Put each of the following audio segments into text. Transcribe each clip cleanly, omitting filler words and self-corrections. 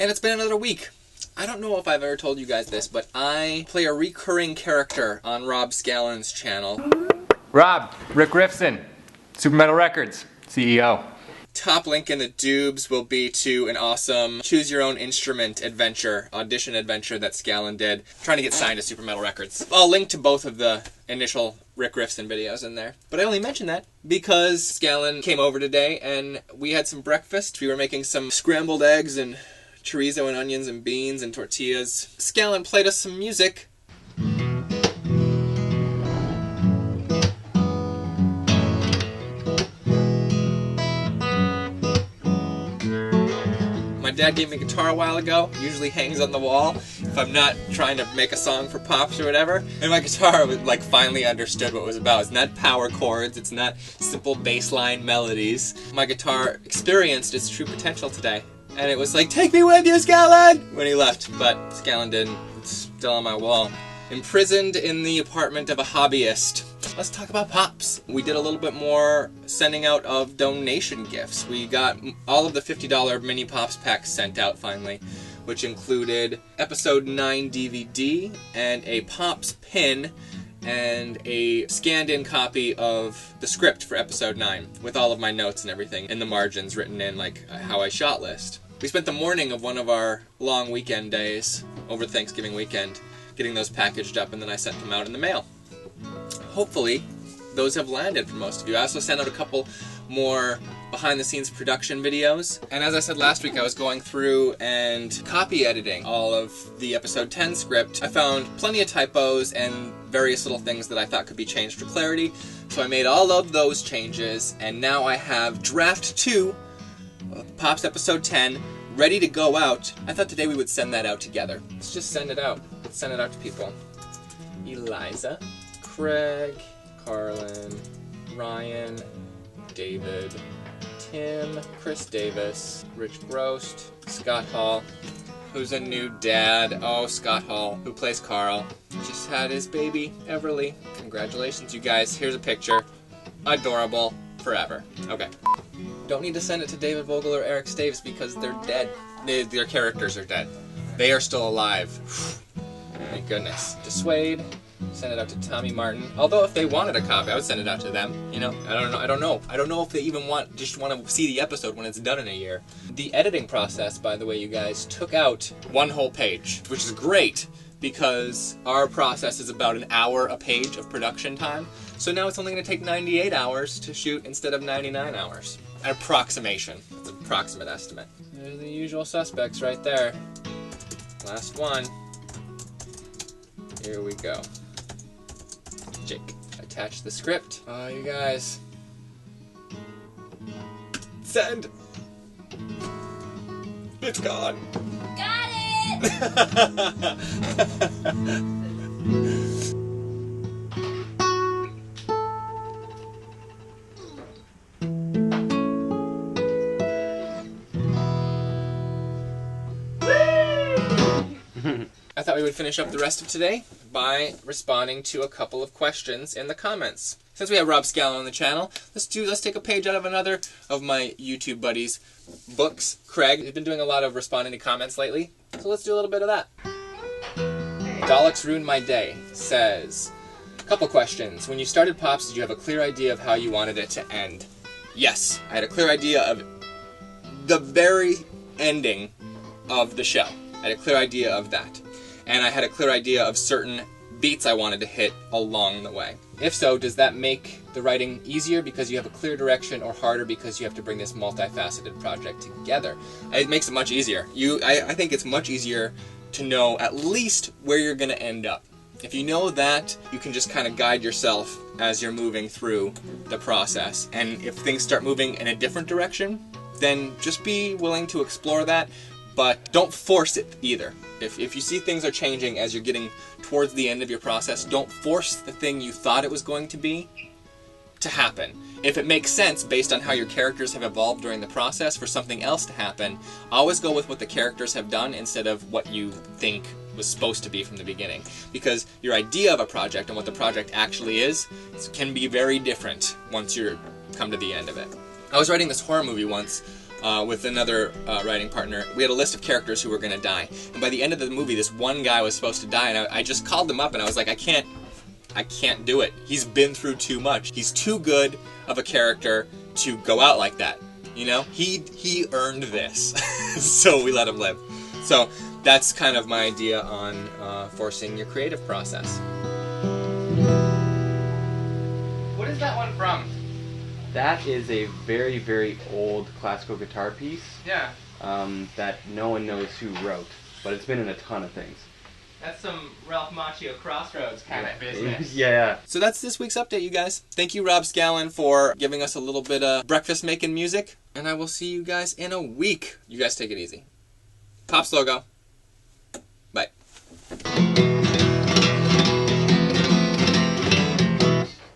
And it's been another week. I don't know if I've ever told you guys this, but I play a recurring character on Rob Scallon's channel. Rob, Rick Rifson, Super Metal Records, CEO. Top link in the doobs will be to an awesome choose your own instrument adventure, audition adventure that Scallon did, trying to get signed to Super Metal Records. I'll link to both of the initial Rick Rifson videos in there. But I only mention that because Scallon came over today and we had some breakfast. We were making some scrambled eggs and chorizo and onions and beans and tortillas. Scallon played us some music. My dad gave me a guitar a while ago. It usually hangs on the wall if I'm not trying to make a song for PoPS or whatever. And my guitar like finally understood what it was about. It's not power chords. It's not simple bass line melodies. My guitar experienced its true potential today. And it was like, take me with you, Scallon! When he left, but Scallon didn't. It's still on my wall. Imprisoned in the apartment of a hobbyist. Let's talk about PoPS. We did a little bit more sending out of donation gifts. We got all of the $50 mini PoPS packs sent out finally, which included episode 9 DVD and a PoPS pin and a scanned-in copy of the script for episode 9 with all of my notes and everything in the margins written in like a how I shot list. We spent the morning of one of our long weekend days over Thanksgiving weekend getting those packaged up, and then I sent them out in the mail. Hopefully, those have landed for most of you. I also sent out a couple more behind-the-scenes production videos. And as I said last week, I was going through and copy editing all of the episode 10 script. I found plenty of typos and various little things that I thought could be changed for clarity. So I made all of those changes, and now I have draft 2 of PoPS episode 10 ready to go out. I thought today we would send that out together. Let's just send it out. Let's send it out to people. Eliza, Craig, Carlin, Ryan, David, Tim, Chris Davis, Rich Grost, Scott Hall, who's a new dad. Oh, Scott Hall, who plays Carl. Just had his baby, Everly. Congratulations, you guys. Here's a picture. Adorable. Forever. Okay. Don't need to send it to David Vogel or Eric Staves because they're dead. Their characters are dead. They are still alive. Thank goodness. Dissuade. Send it out to Tommy Martin. Although if they wanted a copy, I would send it out to them. You know, I don't know if they even just want to see the episode when it's done in a year. The editing process, by the way, you guys, took out one whole page, which is great because our process is about an hour a page of production time. So now it's only going to take 98 hours to shoot instead of 99 hours. An approximation. It's an approximate estimate. There's the usual suspects right there. Last one. Here we go. Jake. Attach the script. Oh, you guys. Send! It's gone. Got it! I thought we would finish up the rest of today by responding to a couple of questions in the comments. Since we have Rob Scallon on the channel, let's take a page out of another of my YouTube buddies' books. Craig has been doing a lot of responding to comments lately, so let's do a little bit of that. Daleks Ruined My Day says, couple questions. When you started PoPS, did you have a clear idea of how you wanted it to end? Yes, I had a clear idea of the very ending of the show. I had a clear idea of that. And I had a clear idea of certain beats I wanted to hit along the way. If so, does that make the writing easier because you have a clear direction, or harder because you have to bring this multifaceted project together? It makes it much easier. I think it's much easier to know at least where you're going to end up. If you know that, you can just kind of guide yourself as you're moving through the process. And if things start moving in a different direction, then just be willing to explore that, but don't force it either. If you see things are changing as you're getting towards the end of your process, don't force the thing you thought it was going to be to happen. If it makes sense based on how your characters have evolved during the process for something else to happen, always go with what the characters have done instead of what you think was supposed to be from the beginning. Because your idea of a project and what the project actually is can be very different once you come to the end of it. I was writing this horror movie once with another writing partner. We had a list of characters who were going to die. And by the end of the movie, this one guy was supposed to die, and I just called him up and I was like, I can't do it. He's been through too much. He's too good of a character to go out like that. You know? He earned this. So we let him live. So that's kind of my idea on forcing your creative process. What is that one from? That is a very, very old classical guitar piece. Yeah. That no one knows who wrote, but it's been in a ton of things. That's some Ralph Macchio Crossroads kind of business. Yeah. So that's this week's update, you guys. Thank you, Rob Scallon, for giving us a little bit of breakfast making music. And I will see you guys in a week. You guys take it easy. PoPS logo. Bye.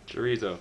Chorizo.